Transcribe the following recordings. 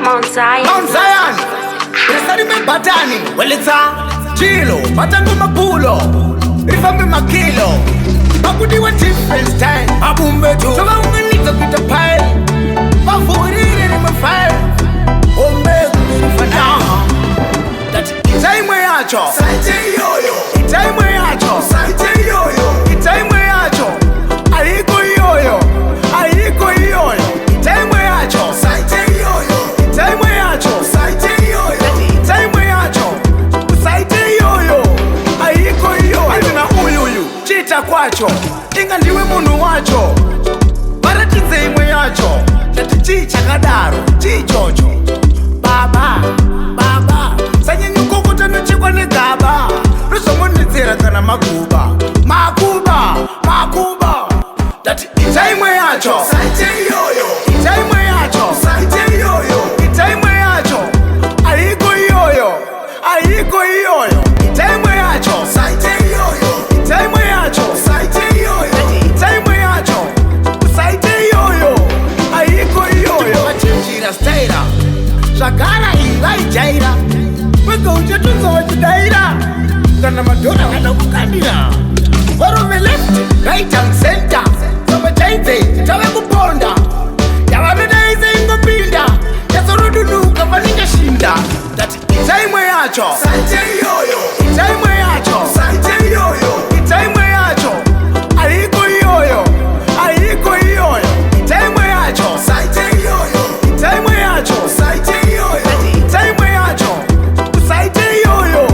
Mount Zion. Mount Zion. Resari me batani. Welitsa. Chilo. Batangu mapulo. Rifambe makilo. Bakudi wa different style. Abumbe tu. Toba unganita pita pile. Bafurire ni mafile. Ombe kunifanya. That itaimwe yacho. Saite yoyo. Itaimwe yacho. Saite yoyo. Itaimwe yacho. Aiko yoyo. Aiko yoyo. Itaimwe yacho. Saite yoyo. Itaimwe yacho. Saite yoyo. Itaimwe yacho. Saite yoyo. Aiko yoyo. Ayuna uyuyu. Chita kwacho. Inga ndiwe munu wacho. Baratidze imwe yacho. Tati chichakadaro. Chichocho. Baba. Baba. Sanyenyuko kutanochekwa negaba. Rusongonetsera kana makuba. Makuba. Makuba. Tati itaimwe yacho. Saite yoyo. Itaimwe yacho. Saite yoyo. Itaimwe yacho. Aiko yoyo. Aiko yoyo. Itaimwe yacho. Saite yoyo. Itaimwe yacho. Saite yoyo. Itaimwe yacho. Saite yoyo. Aiko yoyo. Wachinjira staira. Shagara iva ijaira. Weka uchetunza wachidaira. Kana madona wana kukandira. From the left, right and center. From a chaite, tawe kuponda. Yawanuna ize ingo pinda. Yasorududu kafaninga shinda. That itaimwe yacho. Saite yoyo. Itaimwe yacho. Saite yoyo. Itaimwe yacho. Aiko yoyo. Aiko yoyo. Itaimwe yacho. Saite yoyo. Itaimwe yacho. Saite yoyo. Itaimwe yacho. Saite yoyo.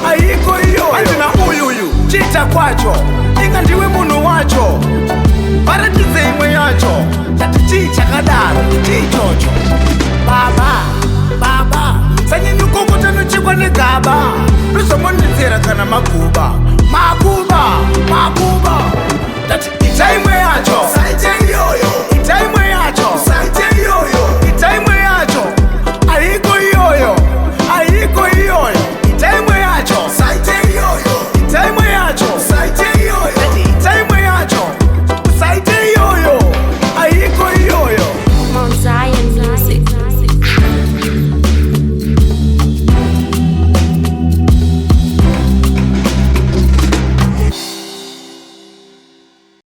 Aiko yoyo. Ayuna uyuyu. Chita kwacho. Inga ndiwe munu wacho. Baratidze imwe yacho. Tati chichakadaro. Chichocho. Baba.